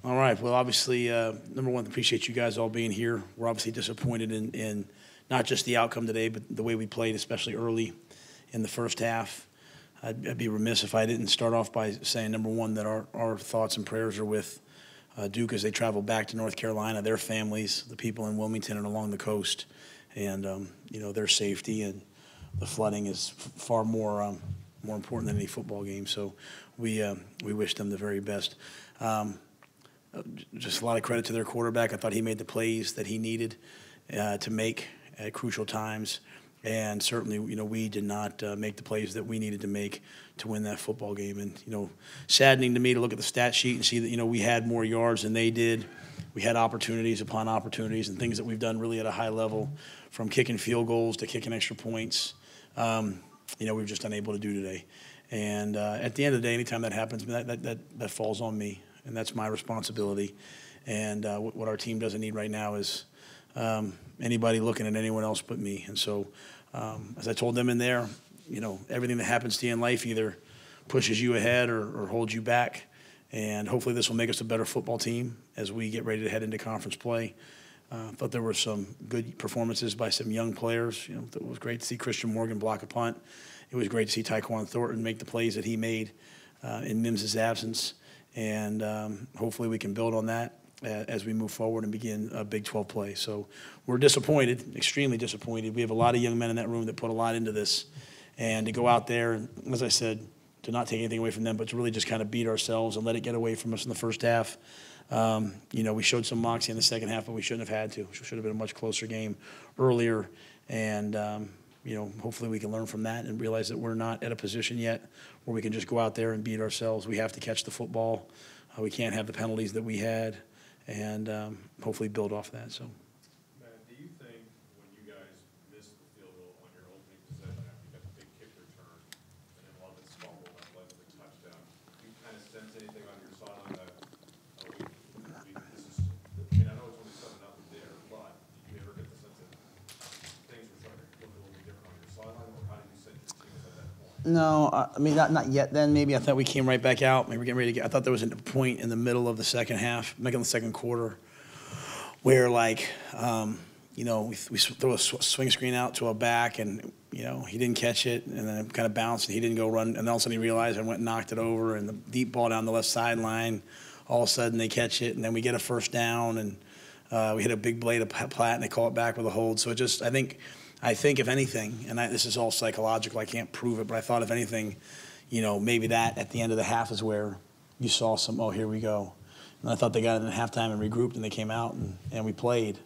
All right. Well, obviously, number one, appreciate you guys all being here. We're obviously disappointed in not just the outcome today, but the way we played, especially early in the first half. I'd be remiss if I didn't start off by saying, number one, that our thoughts and prayers are with Duke as they travel back to North Carolina, their families, the people in Wilmington and along the coast, and their safety and the flooding is far more important than any football game. So we wish them the very best. Just a lot of credit to their quarterback. I thought he made the plays that he needed to make at crucial times. And certainly, we did not make the plays that we needed to make to win that football game. And, saddening to me to look at the stat sheet and see that, we had more yards than they did. We had opportunities upon opportunities and things that we've done really at a high level, from kicking field goals to kicking extra points, we've just unable to do today. And at the end of the day, anytime that happens, that falls on me. And that's my responsibility. And what our team doesn't need right now is anybody looking at anyone else but me. And so, as I told them in there, everything that happens to you in life either pushes you ahead or holds you back. And hopefully this will make us a better football team as we get ready to head into conference play. Thought there were some good performances by some young players. It was great to see Christian Morgan block a punt. It was great to see Tyquan Thornton make the plays that he made in Mims' absence. And hopefully we can build on that as we move forward and begin a Big 12 play. So we're disappointed, extremely disappointed. We have a lot of young men in that room that put a lot into this. And to go out there and, as I said, to not take anything away from them, but to really just kind of beat ourselves and let it get away from us in the first half. We showed some moxie in the second half, but we shouldn't have had to. It should have been a much closer game earlier. And, hopefully we can learn from that and realize that we're not at a position yet where we can just go out there and beat ourselves. We have to catch the football. We can't have the penalties that we had, and hopefully build off that. So. Matt, do you think when you guys missed the field goal on your opening possession after you got the big kick return and then Lovett's fumble that led to the touchdown, do you kind of sense anything on your sideline that, this is, I know it's only 7-0 there, but did you ever get the sense that things were starting to look a little bit different on your sideline, or how did you sense your team at that point? No, not yet then. Maybe I thought we came right back out. Maybe we're getting ready to get – I thought there was a point in the middle of the second half, maybe in the second quarter, where, we throw a swing screen out to a back and, he didn't catch it, and then it kind of bounced and he didn't go run. And all of a sudden he realized I went and knocked it over, and the deep ball down the left sideline, all of a sudden they catch it, and then we get a first down, and we hit a big blade of Platt, and they call it back with a hold. So it just – I think if anything, and this is all psychological, I can't prove it, but I thought if anything, maybe that at the end of the half is where you saw some, oh, here we go. And I thought they got it in halftime and regrouped and they came out and we played.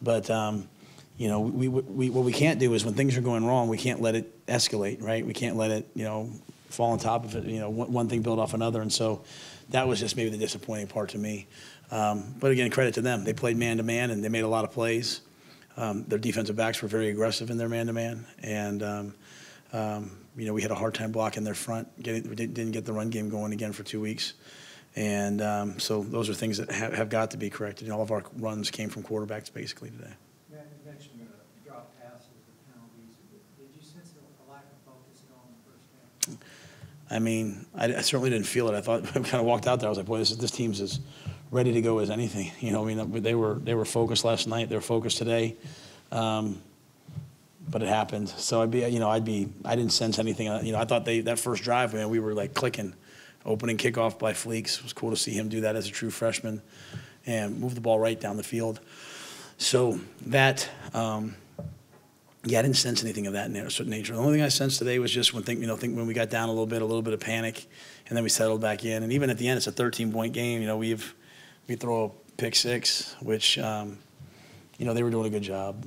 But, what we can't do is when things are going wrong, we can't let it escalate, right? We can't let it, fall on top of it, one thing build off another. And so that was just maybe the disappointing part to me. But again, credit to them. They played man-to-man and they made a lot of plays. Their defensive backs were very aggressive in their man-to-man, and we had a hard time blocking their front. We didn't get the run game going again for 2 weeks, and so those are things that have got to be corrected. And all of our runs came from quarterbacks basically today. Matt, you mentioned drop passes, the penalties. Did you sense a lack of focus at all in the first half? I certainly didn't feel it. I thought I kind of walked out there. I was like, boy, this team's as ready to go as anything. They were focused last night. They were focused today, but it happened. So I didn't sense anything. I thought that first drive, man, we were like clicking. Opening kickoff by Fleeks. It was cool to see him do that as a true freshman and move the ball right down the field. So that, I didn't sense anything of that nature. The only thing I sensed today was just when we got down a little bit of panic, and then we settled back in. And even at the end, it's a 13-point game. We throw a pick six, which, they were doing a good job,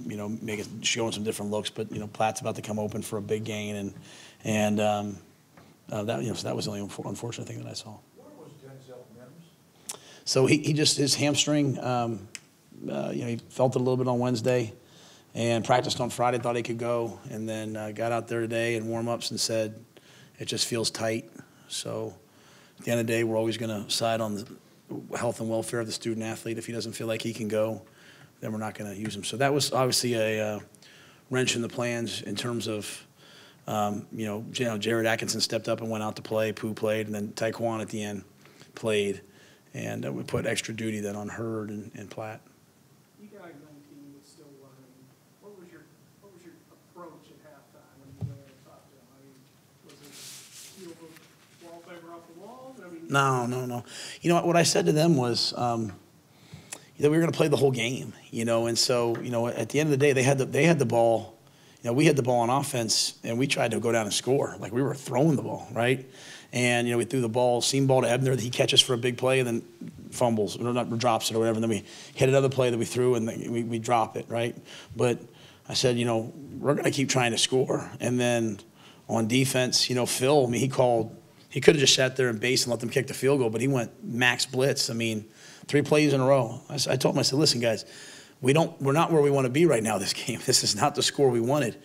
showing some different looks. But, Platt's about to come open for a big gain. And so that was the only unfortunate thing that I saw. Where was Denzel Mims? So he just, his hamstring, he felt it a little bit on Wednesday and practiced on Friday, thought he could go, and then got out there today in warm-ups and said it just feels tight. So at the end of the day, we're always going to side on the health and welfare of the student athlete. If he doesn't feel like he can go, then we're not going to use him. So that was obviously a wrench in the plans in terms of, Jared Atkinson stepped up and went out to play. Pooh played, and then Tyquan at the end played. And we put extra duty then on Hurd and Platt. You got a young team that's still learning. What was your approach at halftime when you went and talked to them? I mean, was it steal the wallpaper off the walls? I mean, No. You know what I said to them was that we were going to play the whole game, and so, at the end of the day, they had the ball. We had the ball on offense, and we tried to go down and score. Like, we were throwing the ball, right? And, we threw the ball, seam ball to Ebner that he catches for a big play and then fumbles, or not drops it or whatever. And then we hit another play that we threw, and then we drop it, right? But I said, we're going to keep trying to score. And then on defense, Phil, I mean, he could have just sat there and base and let them kick the field goal, but he went max blitz. I mean, 3 plays in a row. I told him, I said, listen, guys, we're not where we want to be right now this game. This is not the score we wanted.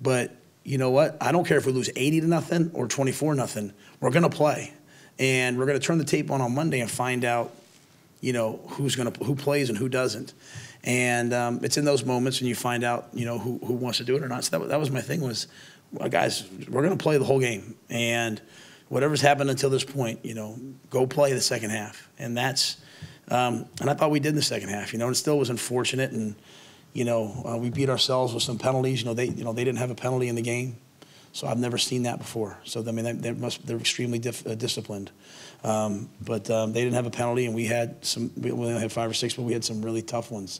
But you know what? I don't care if we lose 80-0 or 24-0. We're going to play. And we're going to turn the tape on Monday and find out, who plays and who doesn't. And it's in those moments when you find out, who wants to do it or not. So that was my thing was, guys, we're going to play the whole game. And whatever's happened until this point, go play the second half. And that's and I thought we did in the second half, and it still was unfortunate. And, we beat ourselves with some penalties. They didn't have a penalty in the game. So I've never seen that before. So, I mean, they're extremely disciplined. But they didn't have a penalty, and we only had 5 or 6, but we had some really tough ones.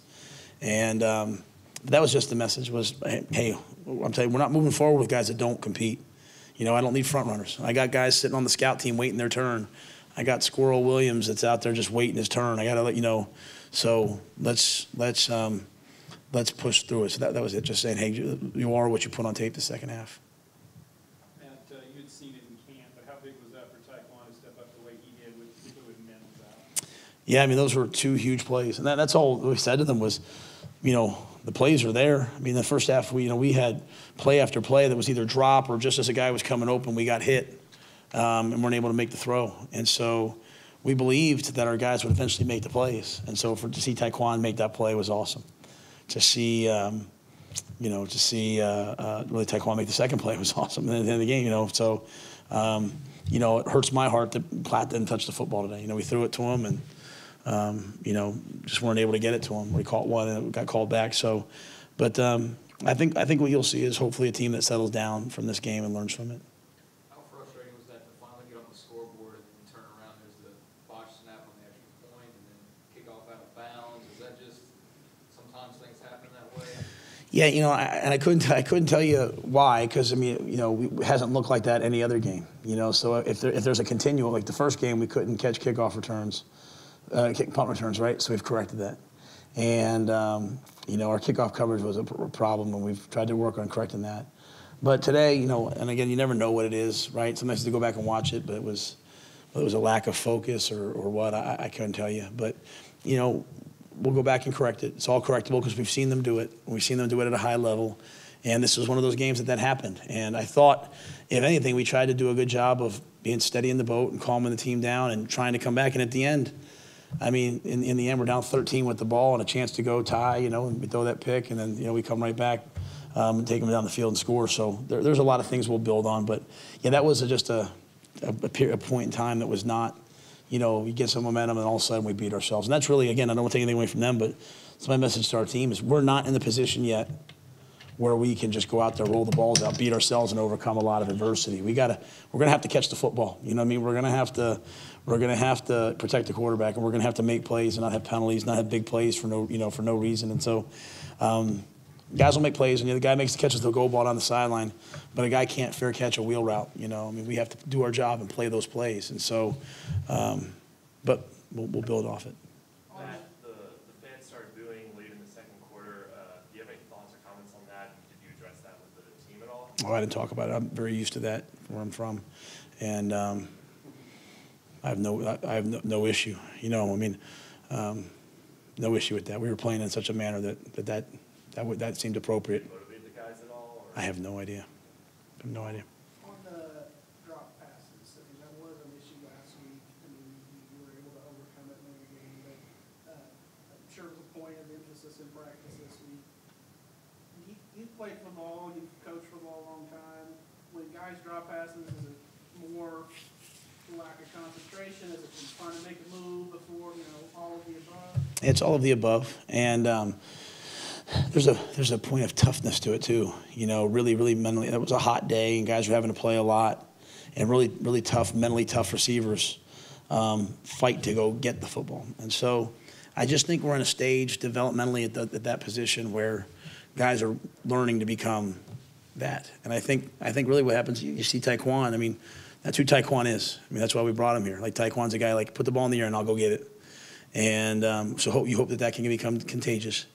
And that was just the message was, hey, I'm telling you, we're not moving forward with guys that don't compete. I don't need front runners. I got guys sitting on the scout team waiting their turn. I got Squirrel Williams that's out there just waiting his turn. I got to let you know. So let's push through it. So that was it. Just saying, hey, you are what you put on tape the second half. Matt, you had seen it in camp, but how big was that for Taekwondo to step up the way he did with men's out? Yeah, I mean, those were 2 huge plays, and that's all we said to them was, the plays are there. I mean, the first half we had play after play that was either drop or just as a guy was coming open, we got hit. And weren't able to make the throw. And so we believed that our guys would eventually make the plays. And so to see Taekwondo make that play was awesome. To see, really Taekwondo make the second play was awesome at the end of the game, So, it hurts my heart that Platt didn't touch the football today. We threw it to him and, just weren't able to get it to him. We caught one and it got called back. So, but I think what you'll see is hopefully a team that settles down from this game and learns from it. Yeah, and I couldn't tell you why, because I mean, it hasn't looked like that any other game. So if there's a continual, like the first game, we couldn't catch kickoff returns, punt returns, right? So we've corrected that, and our kickoff coverage was a problem, and we've tried to work on correcting that. But today, and again, you never know what it is, right? Sometimes you have to go back and watch it, but it was a lack of focus or what I couldn't tell you, but we'll go back and correct it. It's all correctable because we've seen them do it. We've seen them do it at a high level. And this was one of those games that happened. And I thought, if anything, we tried to do a good job of being steady in the boat and calming the team down and trying to come back. And at the end, I mean, in the end, we're down 13 with the ball and a chance to go tie, and we throw that pick. And then, we come right back and take them down the field and score. So there's a lot of things we'll build on. But, yeah, that was just a point in time that was not, we get some momentum, and all of a sudden we beat ourselves. And that's really, again, I don't want to take anything away from them, but it's my message to our team is we're not in the position yet where we can just go out there, roll the balls out, beat ourselves, and overcome a lot of adversity. We're going to have to catch the football. You know what I mean? We're going to have to protect the quarterback, and we're going to have to make plays and not have penalties, not have big plays for no reason. And so guys will make plays, and the guy makes the catches, they'll go ball down the sideline, but a guy can't fair catch a wheel route. I mean, we have to do our job and play those plays. And so, but we'll build off it. Matt, the fans started booing late in the second quarter. Do you have any thoughts or comments on that? Did you address that with the team at all? Oh, I didn't talk about it. I'm very used to that where I'm from, and I have no issue. I mean, no issue with that. We were playing in such a manner that seemed appropriate. Motivate the guys at all? Or? I have no idea. On the drop passes, I mean, that was an issue last week. I mean, you were able to overcome it in the game, but I'm sure it was a point of emphasis in practice this week. You've played football, you've coached football a long time. When guys drop passes, is lack of concentration? Is it from trying to make a move before, all of the above? It's all of the above, and there's a point of toughness to it too. Really, really mentally. It was a hot day, and guys were having to play a lot, and really, really tough, mentally tough receivers fight to go get the football. And so, I just think we're in a stage developmentally at that position where guys are learning to become that. And I think really what happens, you see Taekwon. I mean, that's who Taekwon is. I mean, that's why we brought him here. Like, Taekwon's a guy, like, put the ball in the air and I'll go get it. And so you hope that can become contagious.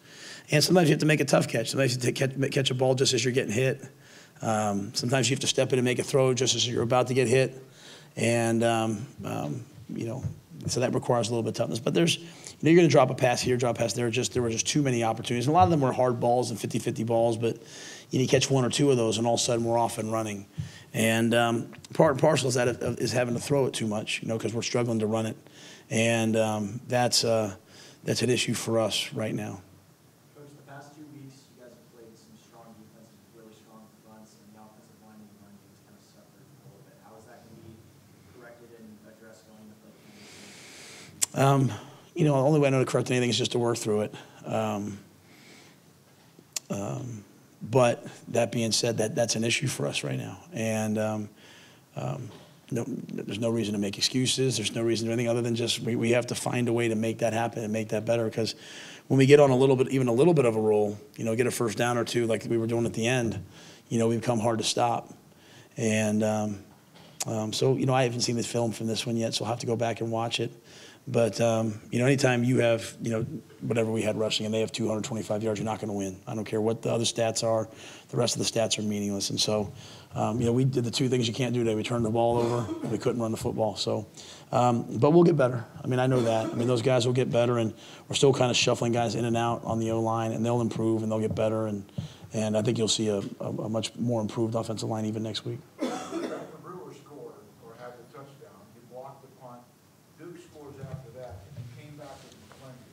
And sometimes you have to make a tough catch. Sometimes you have to catch a ball just as you're getting hit. Sometimes you have to step in and make a throw just as you're about to get hit. And, so that requires a little bit of toughness. But you're going to drop a pass here, drop a pass there. There were just too many opportunities. And a lot of them were hard balls and 50-50 balls, but you catch one or two of those, and all of a sudden we're off and running. And part and parcel is having to throw it too much, because we're struggling to run it. And that's an issue for us right now. Coach, the past 2 weeks, you guys have played some strong defenses, really strong fronts, and the offensive line and run game's kind of suffered a little bit. How is that going to be corrected and addressed going into play? The only way I know to correct anything is just to work through it. But that being said, that's an issue for us right now. And there's no reason to make excuses. There's no reason to do anything other than just we have to find a way to make that happen and make that better. Because when we get on even a little bit of a roll, get a first down or two like we were doing at the end, we become hard to stop. And so I haven't seen the film from this one yet, so I'll have to go back and watch it. But, anytime you have, whatever we had rushing and they have 225 yards, you're not going to win. I don't care what the other stats are. The rest of the stats are meaningless. And so, we did the two things you can't do today. We turned the ball over and we couldn't run the football. So, but we'll get better. I mean, I know that. I mean, those guys will get better, and we're still kind of shuffling guys in and out on the O-line, and they'll improve and they'll get better. And I think you'll see a much more improved offensive line even next week. The Brewer scored or had the touchdown. You blocked the punt. Duke scores after that, and you came back with McClendon.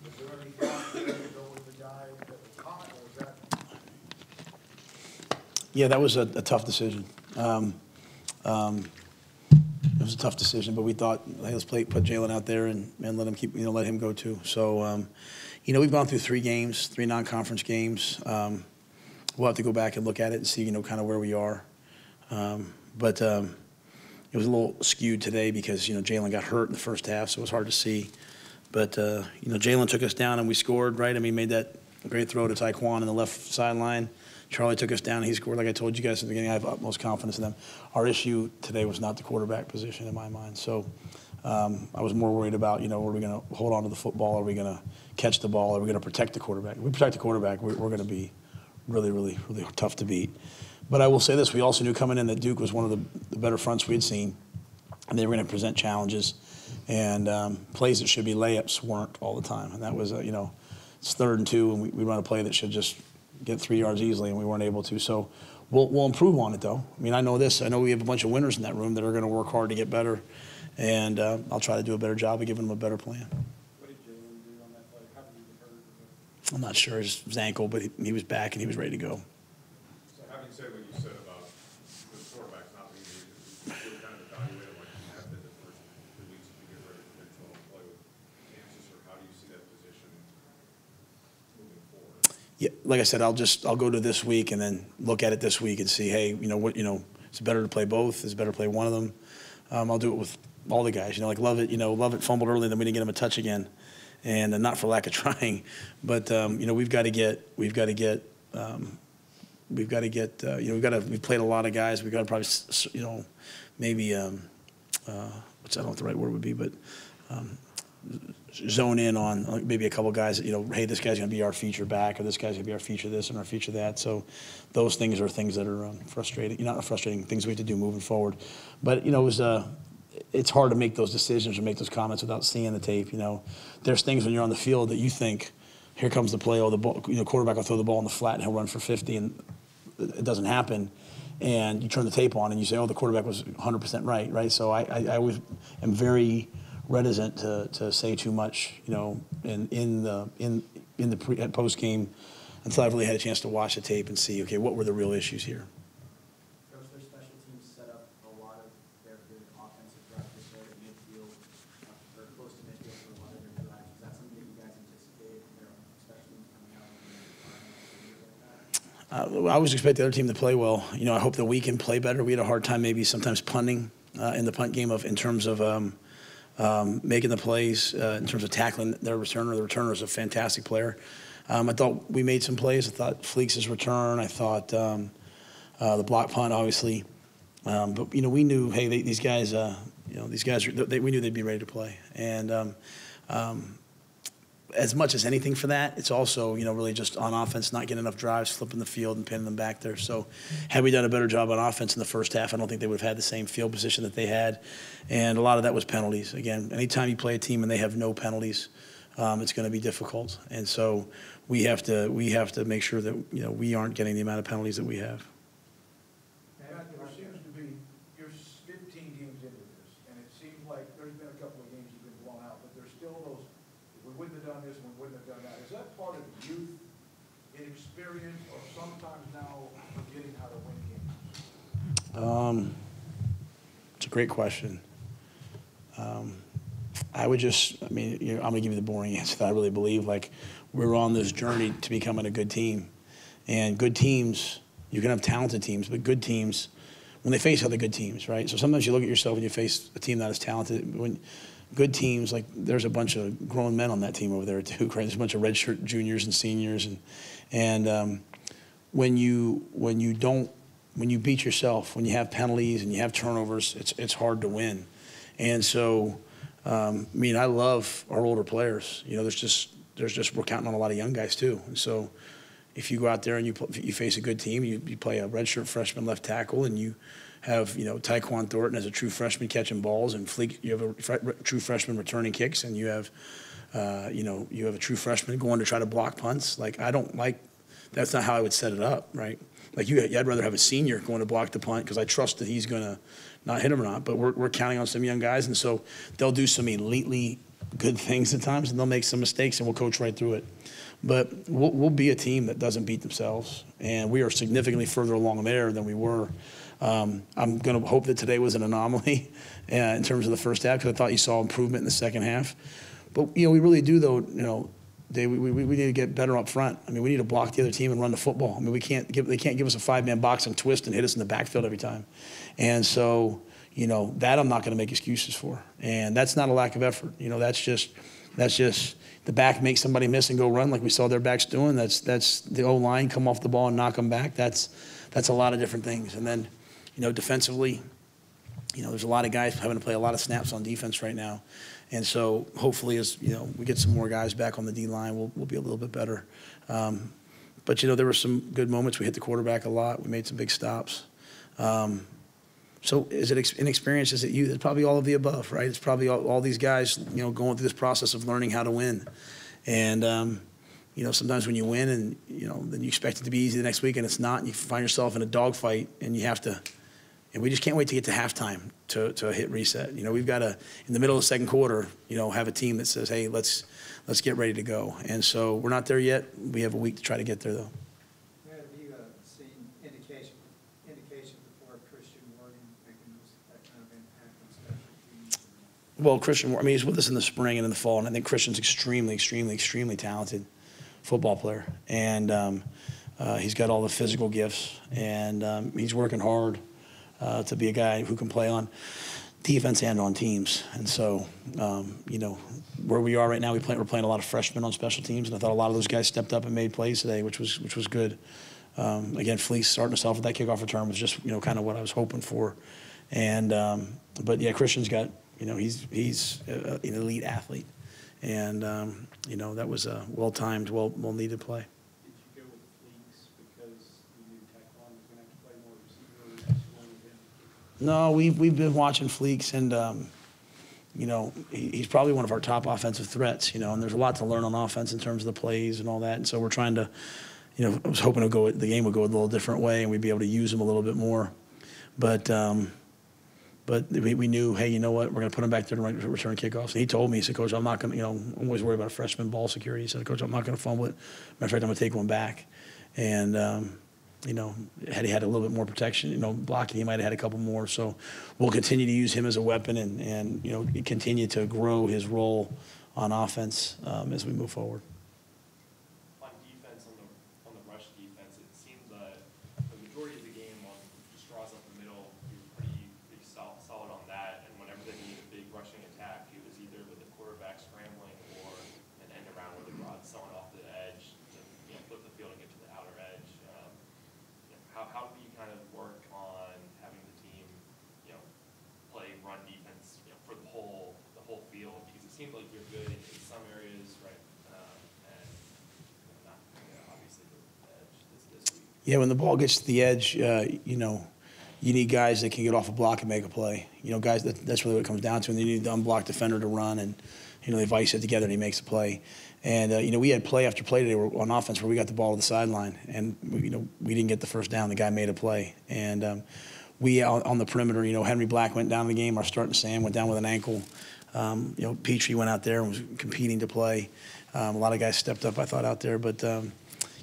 Was there any doubt that you to go with the guy that was hot, or was that? Yeah, that was a tough decision. It was a tough decision, but we thought, hey, let's put Jalen out there and let him let him go too. So, we've gone through 3 games, 3 non-conference games. We'll have to go back and look at it and see, kind of where we are. But it was a little skewed today because, Jalen got hurt in the first half, so it was hard to see. But, Jalen took us down and we scored, right? I mean, made that great throw to Taekwon on the left sideline. Charlie took us down and he scored. Like I told you guys at the beginning, I have utmost confidence in them. Our issue today was not the quarterback position in my mind. So I was more worried about, are we going to hold on to the football? Are we going to catch the ball? Are we going to protect the quarterback? If we protect the quarterback, we're going to be really, really, really tough to beat. But I will say this, we also knew coming in that Duke was one of the better fronts we had seen, and they were going to present challenges. And plays that should be layups weren't all the time. And that was, it's 3rd and 2, and we run a play that should just get 3 yards easily, and we weren't able to. So we'll improve on it, though. I mean, I know this. I know we have a bunch of winners in that room that are going to work hard to get better, and I'll try to do a better job of giving them a better plan. What did Jalen do on that play? How did he get hurt? I'm not sure his ankle, but he was back and he was ready to go. So having said what you said about the quarterbacks not being needed, you still kind of evaluate like you have been the first 2 weeks to get ready for the 12 play with Kansas, or how do you see that position moving forward? Yeah, like I said, I'll go to this week and then look at it this week and see, hey, it's better to play both. It's better to play one of them. I'll do it with all the guys. Like Lovett, Lovett fumbled early, then we didn't get him a touch again, and not for lack of trying, but we've played a lot of guys. We've got to probably, maybe, which I don't know what the right word would be, but zone in on maybe a couple guys that, hey, this guy's going to be our feature back, or this guy's going to be our feature this and our feature that. So those things are things that are frustrating. Not frustrating, things we have to do moving forward. But, it's hard to make those decisions or make those comments without seeing the tape. There's things when you're on the field that you think, here comes the play, or the ball, quarterback will throw the ball in the flat and he'll run for 50, and it doesn't happen. And you turn the tape on and you say, oh, the quarterback was 100% right? So I always am very reticent to say too much, in the post game until I've really had a chance to watch the tape and see, okay, what were the real issues here. Coach, their special teams set up a lot of their good offensive drives I always expect the other team to play well. You know, I hope that we can play better. We had a hard time maybe sometimes punting in the punt game in terms of making the plays, in terms of tackling their returner. The returner is a fantastic player. I thought we made some plays. I thought Fleeks' return. I thought the block punt, obviously. But, you know, we knew, hey, these guys, we knew they'd be ready to play. And as much as anything for that, it's also, you know, really just on offense, not getting enough drives, flipping the field and pinning them back there. So had we done a better job on offense in the first half, I don't think they would have had the same field position that they had. And a lot of that was penalties. Again, anytime you play a team and they have no penalties, it's going to be difficult. And so we have to make sure that, you know, we aren't getting the amount of penalties that we have. And there seems to be, you're 15 games into this, and it seems like there's been a couple of games you've been blown out, but there's still those, we wouldn't have done this, we wouldn't have done that. Is that part of youth, inexperience, or sometimes now forgetting how to win games? It's a great question. I would just, I mean, you know, I'm going to give you the boring answer that I really believe. Like, we're on this journey to becoming a good team. And good teams, you can have talented teams, but good teams, when they face other good teams, right? So sometimes you look at yourself and you face a team not as talented. When good teams, like there's a bunch of grown men on that team over there too, right? There's a bunch of redshirt juniors and seniors. And when you beat yourself, when you have penalties and you have turnovers, it's hard to win. And so, I mean, I love our older players. You know, we're counting on a lot of young guys too. And so if you go out there and you face a good team, you play a redshirt freshman left tackle, and you have, you know, Tyquan Thornton as a true freshman catching balls, and you have a true freshman returning kicks, and you have a true freshman going to try to block punts. Like, that's not how I would set it up, right? Like, I'd rather have a senior going to block the punt because I trust that he's going to not hit him or not. But we're counting on some young guys, and so they'll do some elitely good things at times, and they'll make some mistakes, and we'll coach right through it. But we'll be a team that doesn't beat themselves, and we are significantly further along there than we were. I'm going to hope that today was an anomaly in terms of the first half, because I thought you saw improvement in the second half. But, you know, we really do, though, you know, we need to get better up front. I mean, we need to block the other team and run the football. I mean, they can't give us a five-man box and twist and hit us in the backfield every time. And so, you know, that I'm not going to make excuses for. And that's not a lack of effort. You know, that's just the back makes somebody miss and go run like we saw their backs doing. That's the O-line come off the ball and knock them back. That's a lot of different things. And then, you know, defensively, you know, there's a lot of guys having to play a lot of snaps on defense right now. And so hopefully, as you know, we get some more guys back on the D-line, we'll be a little bit better. But, you know, there were some good moments. We hit the quarterback a lot. We made some big stops. So is it inexperience? Is it youth? It's probably all of the above, right? It's probably all these guys, you know, going through this process of learning how to win. And, you know, sometimes when you win and, you know, then you expect it to be easy the next week and it's not, and you find yourself in a dogfight and you have to, and we just can't wait to get to halftime to hit reset. You know, we've got to, in the middle of the second quarter, you know, have a team that says, hey, let's get ready to go. And so we're not there yet. We have a week to try to get there, though. Have you seen indication before Christian Morgan making that kind of impact on special teams? Well, Christian, I mean, he's with us in the spring and in the fall, and I think Christian's extremely talented football player. And he's got all the physical gifts, and he's working hard to be a guy who can play on defense and on teams. And so, you know, where we are right now, we're playing a lot of freshmen on special teams, and I thought a lot of those guys stepped up and made plays today, which was good. Again, Fleece starting us off with that kickoff return was just, you know, kind of what I was hoping for. And but yeah, Christian's got, you know, he's an elite athlete, and you know, that was a well-timed, well-needed play. Did you go with Fleeks because you knew Tyquan was going to have to play more receiver, or just going with him? No, we've been watching Fleeks, and you know, he's probably one of our top offensive threats. You know, and there's a lot to learn on offense in terms of the plays and all that. And so we're trying to, you know, I was hoping the game would go a little different way, and we'd be able to use him a little bit more. But we knew, hey, you know what, we're going to put him back there to return kickoffs. And he told me, he said, Coach, I'm not going to, you know, I'm always worried about freshman ball security. He said, Coach, I'm not going to fumble it. Matter of fact, I'm going to take one back. And, you know, had he had a little bit more protection, you know, blocking, he might have had a couple more. So we'll continue to use him as a weapon and you know, continue to grow his role on offense as we move forward. On defense, on the rush defense, it seemed Yeah, when the ball gets to the edge, you know, you need guys that can get off a block and make a play. You know, guys, that's really what it comes down to. And you need the unblocked defender to run, and, you know, they vice it together and he makes a play. And, you know, we had play after play today on offense where we got the ball to the sideline. And, you know, we didn't get the first down. The guy made a play. And we, on the perimeter, you know, Henry Black went down in the game. Our starting Sam went down with an ankle. You know, Petrie went out there and was competing to play. A lot of guys stepped up, I thought, out there. But,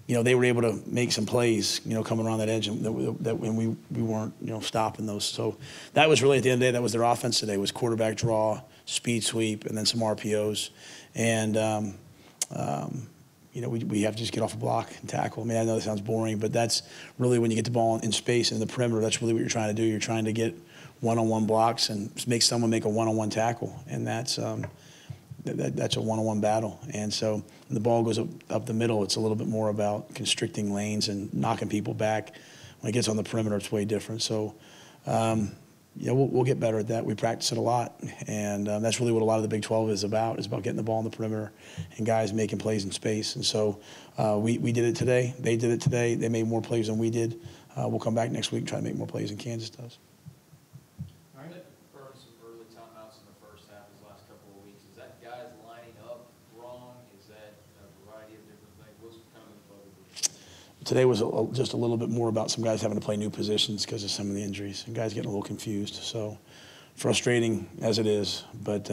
you know, they were able to make some plays, you know, coming around that edge, and we weren't, you know, stopping those. So that was really, at the end of the day, that was their offense today, was quarterback draw, speed sweep, and then some RPOs. And, you know, we have to just get off a block and tackle. I mean, I know that sounds boring, but that's really when you get the ball in space in the perimeter, that's really what you're trying to do. You're trying to get one-on-one blocks and make someone make a one-on-one tackle, and that's a one-on-one battle. And so when the ball goes up the middle, it's a little bit more about constricting lanes and knocking people back. When it gets on the perimeter, it's way different. So, you know, we'll get better at that. We practice it a lot, and that's really what a lot of the Big 12 is about getting the ball on the perimeter and guys making plays in space. And so we did it today. They did it today. They made more plays than we did. We'll come back next week and try to make more plays than Kansas does. All right. Burned some early timeouts in the first half these last couple of weeks. Is that guys lining up wrong? Is that a variety of different things? What's kind of the focus? Today was just a little bit more about some guys having to play new positions because of some of the injuries, and guys getting a little confused. So frustrating as it is, but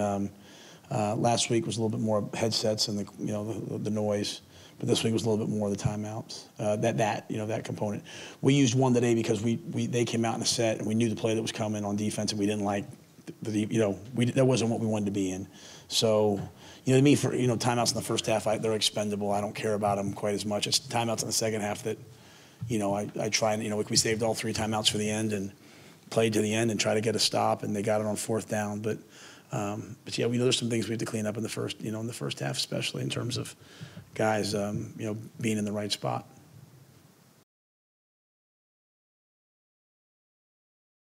last week was a little bit more headsets and the noise. But this week was a little bit more of the timeouts. That component. We used one today because they came out in a set and we knew the play that was coming on defense, and we didn't like that wasn't what we wanted to be in. So, you know, to me, for timeouts in the first half, they're expendable. I don't care about them quite as much. It's timeouts in the second half that, you know, I try and we saved all 3 timeouts for the end and played to the end and try to get a stop, and they got it on 4th down. But yeah, we know there's some things we have to clean up in the first half, especially in terms of guys, being in the right spot.